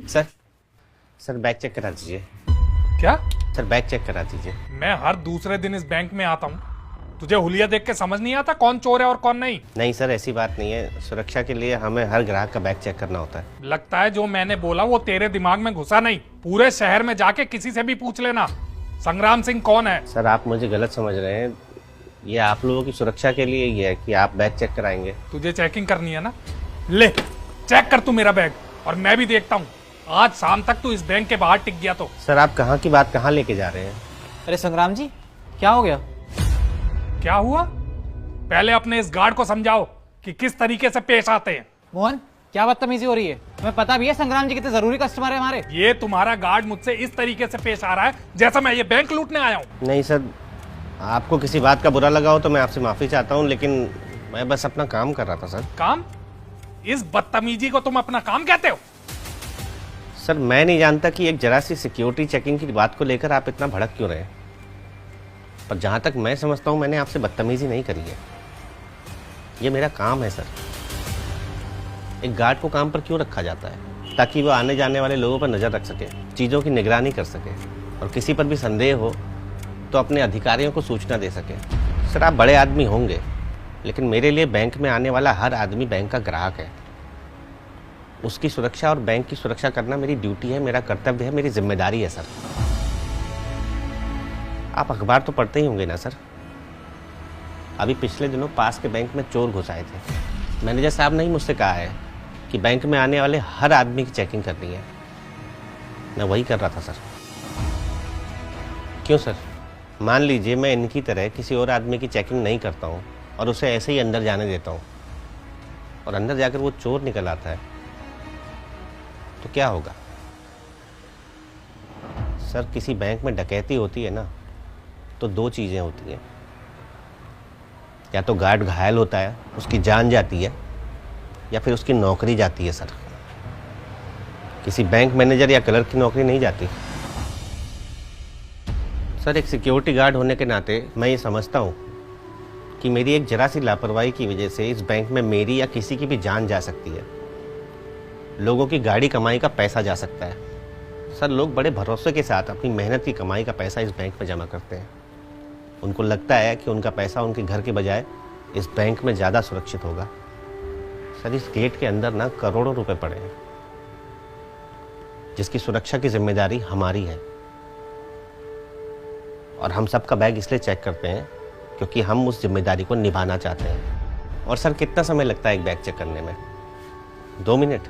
Sir sir bag check करा दीजिए। क्या? सर बैग चेक करा दीजिए। मैं हर दूसरे दिन इस बैंक में आता हूँ, तुझे हुलिया देख के समझ नहीं आता कौन चोर है और कौन नहीं? नहीं सर, ऐसी बात नहीं है। सुरक्षा के लिए हमें हर ग्राहक का बैग चेक करना होता है। लगता है जो मैंने बोला वो तेरे दिमाग में घुसा नहीं। पूरे शहर में जाके किसी से भी पूछ लेना संग्राम सिंह कौन है। सर आप मुझे गलत समझ रहे हैं। ये आप लोगों की सुरक्षा के लिए ही है कि आप बैग चेक कराएंगे। तुझे चेकिंग करनी है ना, ले चेक कर तू मेरा बैग, और मैं भी देखता हूँ आज शाम तक तू इस बैंक के बाहर टिक गया तो। सर आप कहाँ की बात कहाँ लेके जा रहे हैं? अरे संग्राम जी, क्या हो गया? क्या हुआ? पहले अपने इस गार्ड को समझाओ कि किस तरीके से पेश आते हैं। मोहन, क्या बदतमीजी हो रही है? तुम्हें पता भी है संग्राम जी कितने जरूरी कस्टमर है हमारे। ये तुम्हारा गार्ड मुझसे इस तरीके से पेश आ रहा है जैसा मैं ये बैंक लूटने आया हूँ। नहीं सर, आपको किसी बात का बुरा लगा हो तो मैं आपसे माफ़ी चाहता हूँ, लेकिन मैं बस अपना काम कर रहा था सर। काम? इस बदतमीजी को तुम अपना काम कहते हो? सर मैं नहीं जानता कि एक जरा सी सिक्योरिटी चेकिंग की बात को लेकर आप इतना भड़क क्यों रहे, पर जहाँ तक मैं समझता हूँ मैंने आपसे बदतमीजी नहीं करी है। ये मेरा काम है सर। एक गार्ड को काम पर क्यों रखा जाता है? ताकि वो आने जाने वाले लोगों पर नज़र रख सके, चीज़ों की निगरानी कर सके, और किसी पर भी संदेह हो तो अपने अधिकारियों को सूचना दे सके। सर आप बड़े आदमी होंगे, लेकिन मेरे लिए बैंक में आने वाला हर आदमी बैंक का ग्राहक है। उसकी सुरक्षा और बैंक की सुरक्षा करना मेरी ड्यूटी है, मेरा कर्तव्य है, मेरी जिम्मेदारी है सर। आप अखबार तो पढ़ते ही होंगे ना सर? अभी पिछले दिनों पास के बैंक में चोर घुस आए थे। मैनेजर साहब ने ही मुझसे कहा है कि बैंक में आने वाले हर आदमी की चेकिंग करनी है। मैं वही कर रहा था सर। क्यों सर? मान लीजिए मैं इनकी तरह किसी और आदमी की चेकिंग नहीं करता हूँ और उसे ऐसे ही अंदर जाने देता हूँ, और अंदर जाकर वो चोर निकल आता है, तो क्या होगा? सर किसी बैंक में डकैती होती है ना, तो दो चीज़ें होती हैं। या तो गार्ड घायल होता है, उसकी जान जाती है, या फिर उसकी नौकरी जाती है सर। किसी बैंक मैनेजर या क्लर्क की नौकरी नहीं जाती। सर एक सिक्योरिटी गार्ड होने के नाते मैं ये समझता हूँ कि मेरी एक जरा सी लापरवाही की वजह से इस बैंक में मेरी या किसी की भी जान जा सकती है, लोगों की गाड़ी कमाई का पैसा जा सकता है। सर लोग बड़े भरोसे के साथ अपनी मेहनत की कमाई का पैसा इस बैंक में जमा करते हैं। उनको लगता है कि उनका पैसा उनके घर के बजाय इस बैंक में ज़्यादा सुरक्षित होगा। सर इस गेट के अंदर ना करोड़ों रुपए पड़े हैं, जिसकी सुरक्षा की जिम्मेदारी हमारी है। और हम सबका बैग इसलिए चेक करते हैं क्योंकि हम उस जिम्मेदारी को निभाना चाहते हैं। और सर कितना समय लगता है एक बैग चेक करने में? 2 मिनट?